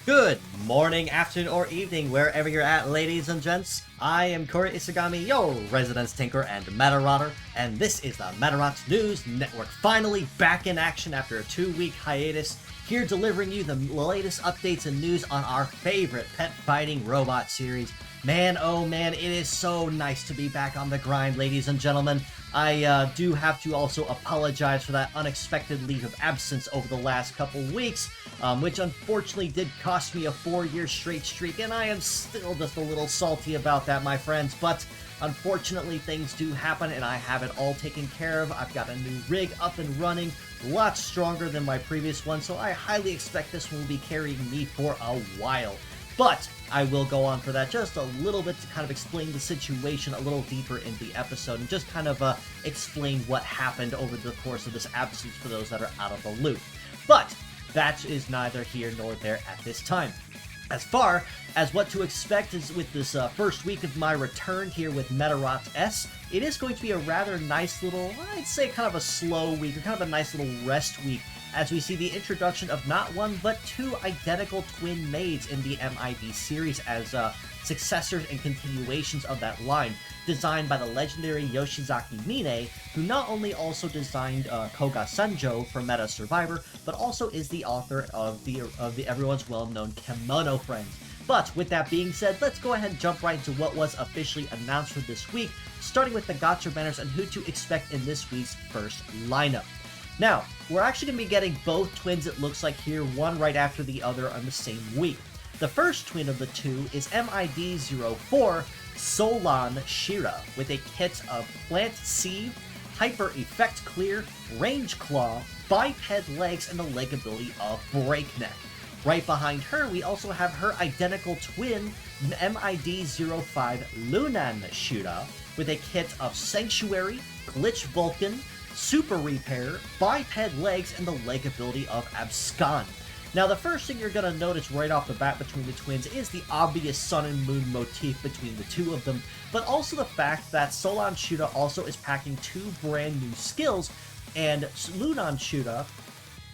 Good morning, afternoon, or evening, wherever you're at, ladies and gents. I am Corey Isagami, your resident tinker and Medarotter, and this is the Medarot News Network, finally back in action after a 2-week hiatus, here delivering you the latest updates and news on our favorite pet-fighting robot series. Man, oh man, it is so nice to be back on the grind, ladies and gentlemen. I do have to also apologize for that unexpected leave of absence over the last couple weeks, which unfortunately did cost me a 4-year straight streak, and I am still just a little salty about that, my friends, but unfortunately things do happen, and I have it all taken care of. I've got a new rig up and running, lots stronger than my previous one, so I highly expect this one will be carrying me for a while. But I will go on for that just a little bit to kind of explain the situation a little deeper in the episode and just kind of explain what happened over the course of this absence for those that are out of the loop. But that is neither here nor there at this time. As far as what to expect is with this first week of my return here with Medarot S, it is going to be a rather nice little, I'd say kind of a slow week, or kind of a nice little rest week, as we see the introduction of not one, but 2 identical twin maids in the MID series as successors and continuations of that line, designed by the legendary Yoshizaki Mine, who not only also designed Koga Sanjo for Meta Survivor, but also is the author of the everyone's well-known Kemono friends. But with that being said, let's go ahead and jump right into what was officially announced for this week, starting with the gacha banners and who to expect in this week's first lineup. Now, we're actually going to be getting both twins, it looks like here, one right after the other on the same week. The first twin of the two is MID-04 Solan Shira, with a kit of Plant Seed, Hyper Effect Clear, Range Claw, Biped Legs, and the leg ability of Breakneck. Right behind her, we also have her identical twin, MID-05 Lunan Shira, with a kit of Sanctuary, Glitch Vulcan, Super Repair, Biped Legs, and the leg ability of Abscond. Now, the first thing you're going to notice right off the bat between the twins is the obvious sun and moon motif between the two of them, but also the fact that Solan Shura also is packing 2 brand new skills, and Lunan Shura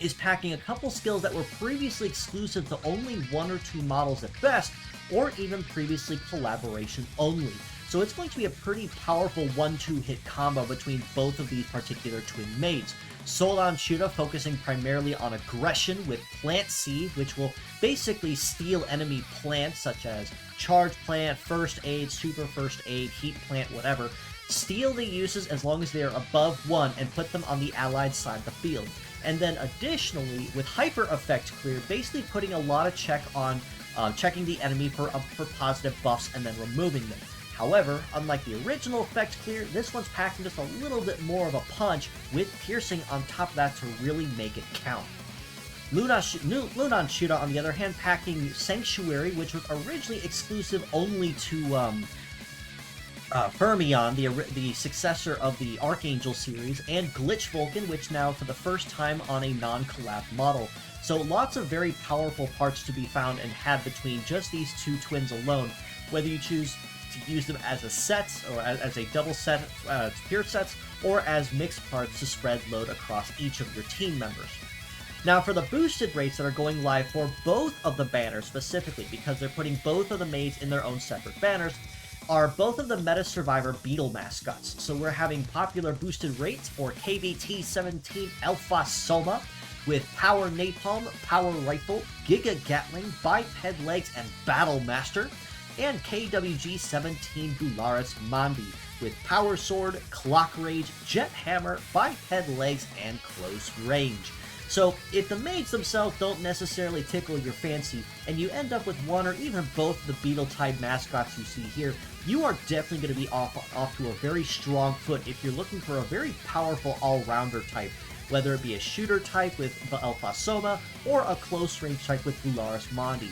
is packing a couple skills that were previously exclusive to only 1 or 2 models at best, or even previously collaboration only. So it's going to be a pretty powerful 1-2 hit combo between both of these particular twin maids. Solan Shura focusing primarily on aggression with Plant Seed, which will basically steal enemy plants such as Charge Plant, First Aid, Super First Aid, Heat Plant, whatever. Steal the uses as long as they are above 1 and put them on the allied side of the field. And then additionally, with Hyper Effect Clear, basically putting a lot of check on checking the enemy for positive buffs and then removing them. However, unlike the original Effect Clear, this one's packing just a little bit more of a punch, with Piercing on top of that to really make it count. Lunan Shura, on the other hand, packing Sanctuary, which was originally exclusive only to Fermion, the successor of the Archangel series, and Glitch Vulcan, which now for the first time on a non-collab model. So lots of very powerful parts to be found and had between just these 2 twins alone, whether you choose to use them as a set, or as a double set, pure sets, or as mixed parts to spread load across each of your team members. Now, for the boosted rates that are going live for both of the banners specifically, because they're putting both of the maids in their own separate banners, are both of the Meta Survivor Beetle mascots. So we're having popular boosted rates for KBT-17 Alpha Soma, with Power Napalm, Power Rifle, Giga Gatling, Biped Legs, and Battle Master, and KWG-17 Bularis Mandi, with Power Sword, Clock Rage, Jet Hammer, Biped Legs, and Close Range. So, if the maids themselves don't necessarily tickle your fancy, and you end up with one or even both of the Beetle-type mascots you see here, you are definitely going to be off to a very strong foot if you're looking for a very powerful all-rounder type, whether it be a shooter type with Alpha Soma, or a close range type with Bularis Mandi.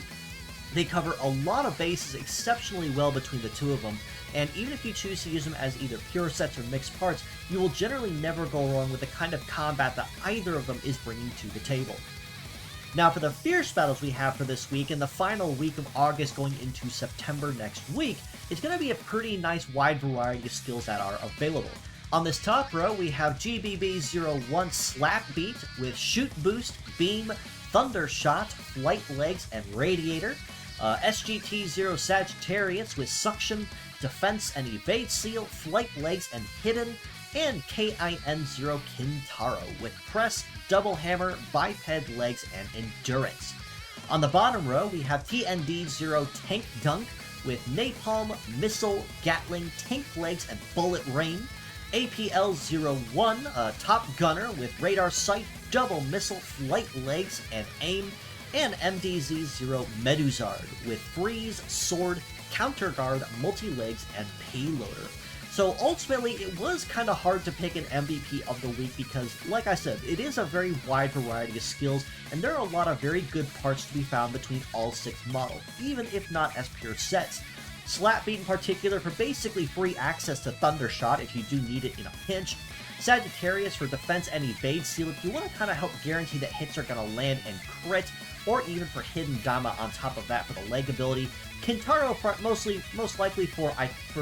They cover a lot of bases exceptionally well between the two of them, and even if you choose to use them as either pure sets or mixed parts, you will generally never go wrong with the kind of combat that either of them is bringing to the table. Now, for the fierce battles we have for this week, and the final week of August going into September next week, it's going to be a pretty nice wide variety of skills that are available. On this top row, we have GBB-01 Slap Beat with Shoot Boost, Beam, Thunder Shot, Flight Legs, and Radiator, SGT-0 Sagittarius with Suction, Defense and Evade Seal, Flight Legs, and Hidden, and KIN-0 Kintaro with Press, Double Hammer, Biped Legs, and Endurance. On the bottom row, we have TND-0 Tank Dunk with Napalm, Missile, Gatling, Tank Legs, and Bullet Rain, APL-01 Top Gunner with Radar Sight, Double Missile, Flight Legs, and Aim, and MDZ-0 Meduzard with Freeze, Sword, Counter Guard, Multi-Legs, and Payloader. So ultimately, it was kind of hard to pick an MVP of the week because, like I said, it is a very wide variety of skills, and there are a lot of very good parts to be found between all 6 models, even if not as pure sets. Slapbeat in particular for basically free access to Thunder Shot if you do need it in a pinch. Sagittarius for defense and evade seal if you want to kind of help guarantee that hits are going to land and crit, or even for hidden Dama on top of that for the leg ability. Kintaro most likely for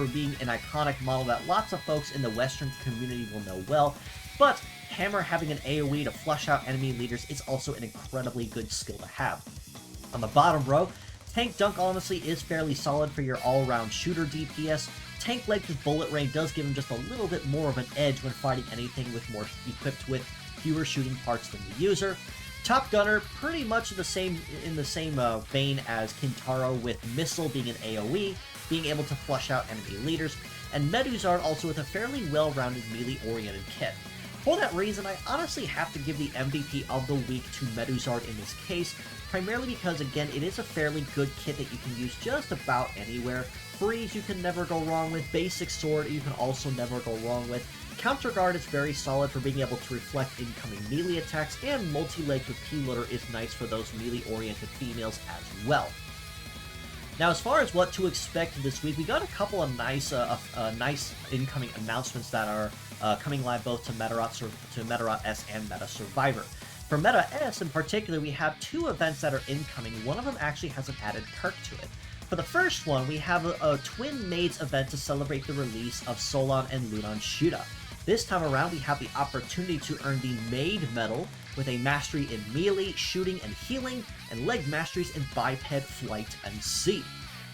being an iconic model that lots of folks in the Western community will know well, but Hammer having an AoE to flush out enemy leaders is also an incredibly good skill to have. On the bottom row, Tank Dunk honestly is fairly solid for your all-around shooter DPS. Tank Legs with Bullet Rain does give him just a little bit more of an edge when fighting anything with more equipped with fewer shooting parts than the user. Top Gunner, pretty much in the same vein as Kintaro, with Missile being an AoE, being able to flush out enemy leaders, and Meduzard also with a fairly well-rounded melee-oriented kit. For that reason, I honestly have to give the MVP of the week to Meduzard in this case, primarily because, again, it is a fairly good kit that you can use just about anywhere. Freeze you can never go wrong with, Basic Sword you can also never go wrong with, Counter Guard is very solid for being able to reflect incoming melee attacks, and Multi-Legs with Payloader is nice for those melee-oriented females as well. Now, as far as what to expect this week, we got a couple of nice incoming announcements that are coming live both to Medarot S and Meta Survivor. For Meta S in particular, we have 2 events that are incoming. One of them actually has an added perk to it. For the first one, we have a Twin Maids event to celebrate the release of Solon and Lunan Shuda. This time around, we have the opportunity to earn the Maid medal with a mastery in melee, shooting, and healing, and leg masteries in biped, flight, and sea.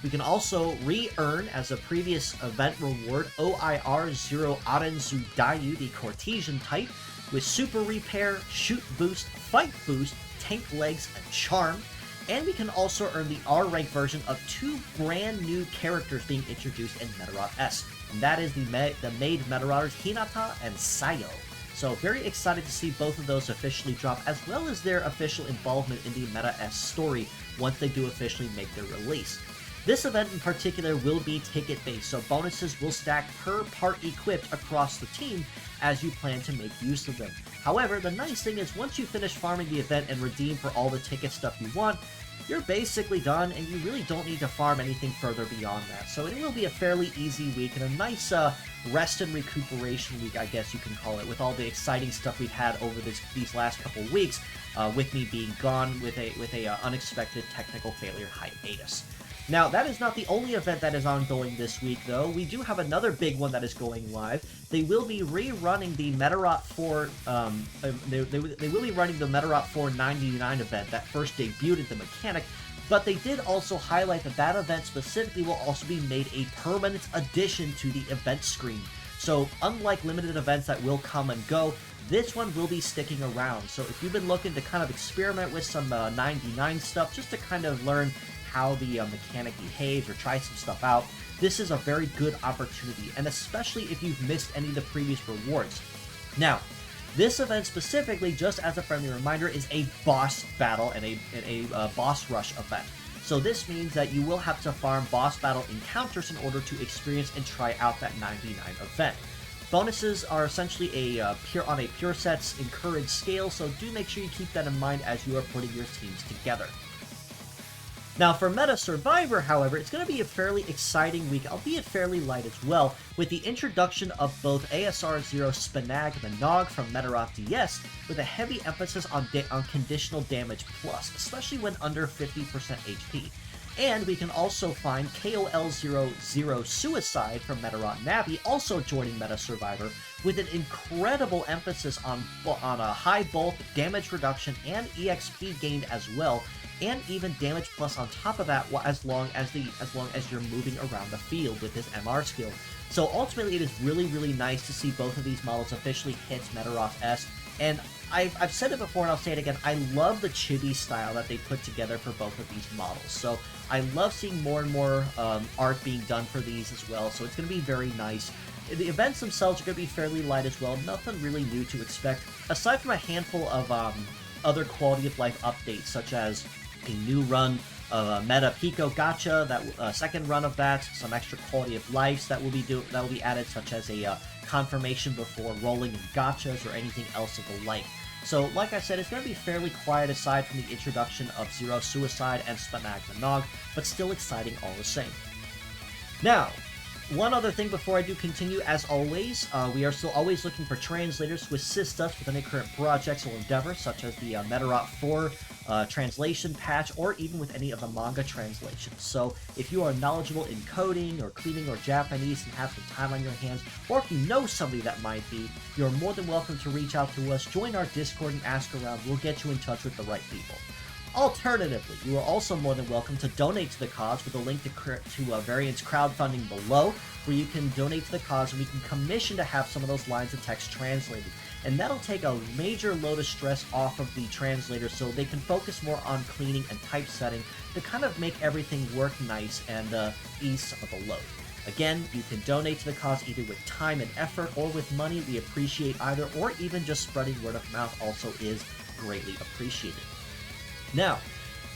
We can also re-earn, as a previous event reward, OIR 0 Arenzu Dayu, the Cortesian type, with Super Repair, Shoot Boost, Fight Boost, Tank Legs, and Charm. And we can also earn the R-rank version of 2 brand new characters being introduced in Medarot S. And that is the Maid Medarotters Hinata and Sayo. So very excited to see both of those officially drop, as well as their official involvement in the Meta S story once they do officially make their release. This event in particular will be ticket-based, so bonuses will stack per part equipped across the team as you plan to make use of them. However, the nice thing is once you finish farming the event and redeem for all the ticket stuff you want, you're basically done, and you really don't need to farm anything further beyond that. So it will be a fairly easy week and a nice rest and recuperation week, I guess you can call it, with all the exciting stuff we've had over these last couple weeks, with me being gone with a unexpected technical failure hiatus. Now, that is not the only event that is ongoing this week, though. We do have another big one that is going live. They will be rerunning the Medarot 4, they will be running the Medarot 4 99 event that first debuted the mechanic, but they did also highlight that that event specifically will also be made a permanent addition to the event screen. So, unlike limited events that will come and go, this one will be sticking around. So if you've been looking to kind of experiment with some 99 stuff, just to kind of learn how the mechanic behaves or try some stuff out, this is a very good opportunity, and especially if you've missed any of the previous rewards. Now, this event specifically, just as a friendly reminder, is a boss battle and a boss rush event. So this means that you will have to farm boss battle encounters in order to experience and try out that 99 event. Bonuses are essentially on a pure sets encouraged scale, so do make sure you keep that in mind as you are putting your teams together. Now, for Meta Survivor, however, it's going to be a fairly exciting week, albeit fairly light as well, with the introduction of both ASR 0 Spinag the Nog from Medarot DS, with a heavy emphasis on conditional damage plus, especially when under 50% HP. And we can also find KOL00 Suicide from Medarot Navi also joining Meta Survivor with an incredible emphasis on a high bulk, damage reduction, and EXP gained as well, and even damage plus on top of that as long as you're moving around the field with his MR skill. So ultimately, it is really, really nice to see both of these models officially hit Medarot S. And I've said it before and I'll say it again, I love the chibi style that they put together for both of these models. So I love seeing more and more art being done for these as well, so it's going to be very nice. The events themselves are going to be fairly light as well, nothing really new to expect, aside from a handful of other quality of life updates, such as a new run of Meta Pico Gacha, that second run of that, some extra quality of lives that will be added, such as a confirmation before rolling in gachas or anything else of the like. So, like I said, it's going to be fairly quiet aside from the introduction of Zero Suicide and Spanag Nog, but still exciting all the same. Now, one other thing before I do continue, as always, we are still always looking for translators to assist us with any current projects or endeavors, such as the Medarot 4 translation patch, or even with any of the manga translations. So if you are knowledgeable in coding or cleaning or Japanese and have some time on your hands, or if you know somebody that might be, you're more than welcome to reach out to us, join our Discord and ask around. We'll get you in touch with the right people. Alternatively, you are also more than welcome to donate to the cause with a link to Variant's crowdfunding below, where you can donate to the cause and we can commission to have some of those lines of text translated. And that'll take a major load of stress off of the translator so they can focus more on cleaning and typesetting to kind of make everything work nice and ease some of the load. Again, you can donate to the cause either with time and effort or with money. We appreciate either, or even just spreading word of mouth also is greatly appreciated. Now,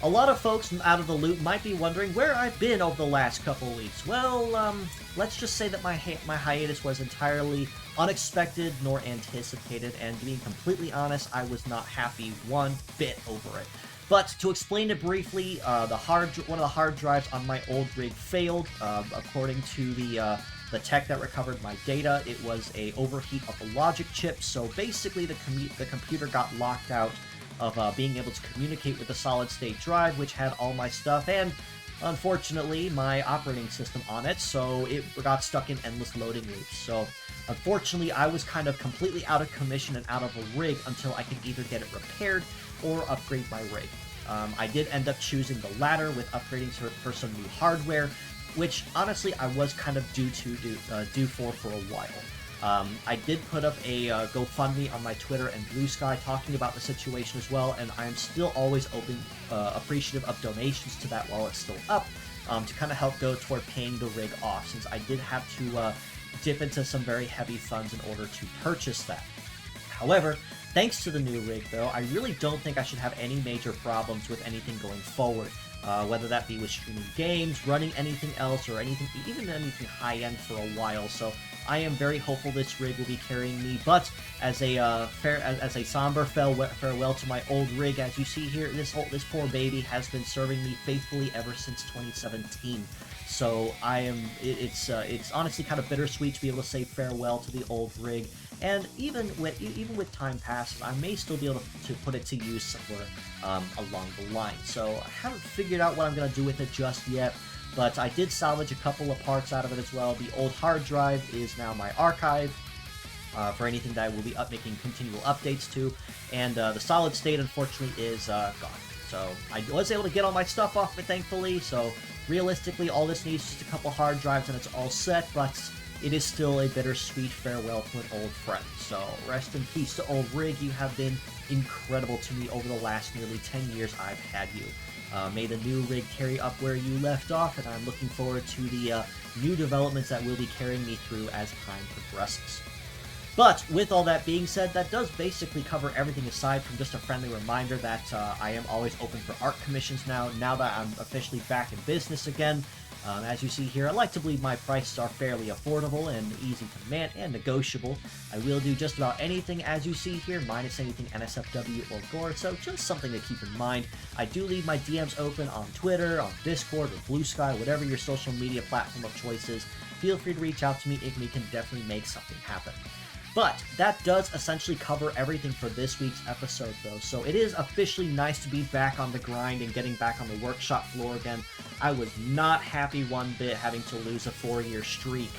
a lot of folks out of the loop might be wondering where I've been over the last couple of weeks. Well, let's just say that my hiatus was entirely unexpected nor anticipated, and to be completely honest, I was not happy one bit over it. But to explain it briefly, one of the hard drives on my old rig failed. According to the tech that recovered my data, it was a overheat of the logic chip. So basically, the computer got locked out of being able to communicate with the solid-state drive, which had all my stuff, and unfortunately, my operating system on it, so it got stuck in endless loading loops. So, unfortunately, I was kind of completely out of commission and out of a rig until I could either get it repaired or upgrade my rig. I did end up choosing the latter with upgrading for some new hardware, which, honestly, I was kind of due for a while. I did put up a GoFundMe on my Twitter and Blue Sky talking about the situation as well, and I am still always appreciative of donations to that while it's still up, to kind of help go toward paying the rig off, since I did have to dip into some very heavy funds in order to purchase that. However, thanks to the new rig, though, I really don't think I should have any major problems with anything going forward. Whether that be with streaming games, running anything else, or even anything high-end for a while. So I am very hopeful this rig will be carrying me. But as a somber farewell to my old rig, as you see here, this poor baby has been serving me faithfully ever since 2017. So it's honestly kind of bittersweet to be able to say farewell to the old rig. And even with time passes, I may still be able to put it to use somewhere along the line. So I haven't figured out what I'm going to do with it just yet, but I did salvage a couple of parts out of it as well. The old hard drive is now my archive for anything that I will be making continual updates to, and the solid state, unfortunately, is gone. So I was able to get all my stuff off it, thankfully, so realistically, all this needs is just a couple hard drives and it's all set, but it is still a bittersweet farewell to an old friend. So rest in peace to old rig. You have been incredible to me over the last nearly 10 years I've had you. May the new rig carry up where you left off, and I'm looking forward to the new developments that will be carrying me through as time progresses. But with all that being said, that does basically cover everything aside from just a friendly reminder that I am always open for art commissions now that I'm officially back in business again. As you see here, I like to believe my prices are fairly affordable and easy to manage and negotiable. I will do just about anything, as you see here, minus anything NSFW or Gore, so just something to keep in mind. I do leave my DMs open on Twitter, on Discord, or Blue Sky, whatever your social media platform of choice is. Feel free to reach out to me, and we can definitely make something happen. But that does essentially cover everything for this week's episode, though. So it is officially nice to be back on the grind and getting back on the workshop floor again. I was not happy one bit having to lose a 4-year streak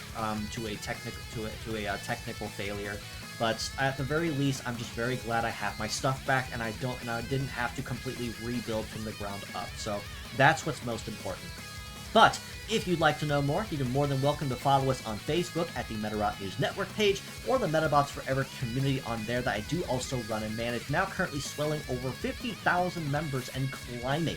to a technical failure. But at the very least, I'm just very glad I have my stuff back, and I didn't have to completely rebuild from the ground up. So that's what's most important. But if you'd like to know more, you're more than welcome to follow us on Facebook at the Medarot News Network page, or the Metabots Forever community on there that I do also run and manage, now currently swelling over 50,000 members and climbing.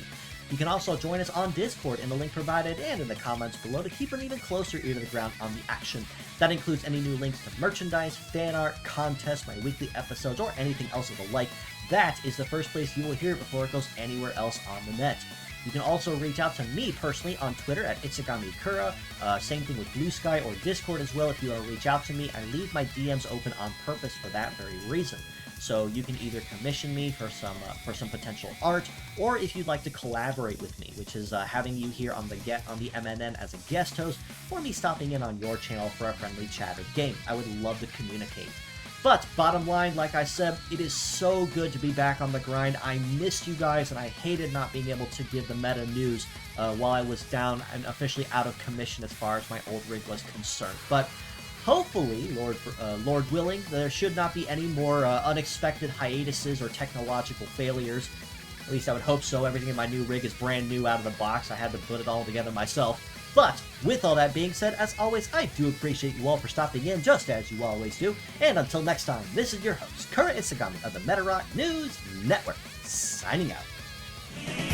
You can also join us on Discord in the link provided and in the comments below to keep an even closer ear to the ground on the action. That includes any new links to merchandise, fan art, contests, my weekly episodes, or anything else of the like. That is the first place you will hear it before it goes anywhere else on the net. You can also reach out to me personally on Twitter at ItsuGamiKura. Same thing with Blue Sky or Discord as well if you want to reach out to me. I leave my DMs open on purpose for that very reason. So you can either commission me for some potential art, or if you'd like to collaborate with me, which is having you here on the MNN as a guest host, or me stopping in on your channel for a friendly chat or game. I would love to communicate. But bottom line, like I said, it is so good to be back on the grind. I missed you guys, and I hated not being able to give the meta news while I was down and officially out of commission as far as my old rig was concerned. But hopefully, Lord willing, there should not be any more unexpected hiatuses or technological failures. At least I would hope so. Everything in my new rig is brand new out of the box. I had to put it all together myself. But with all that being said, as always, I do appreciate you all for stopping in, just as you always do. And until next time, this is your host, Kura Isagami of the Medarot News Network, signing out.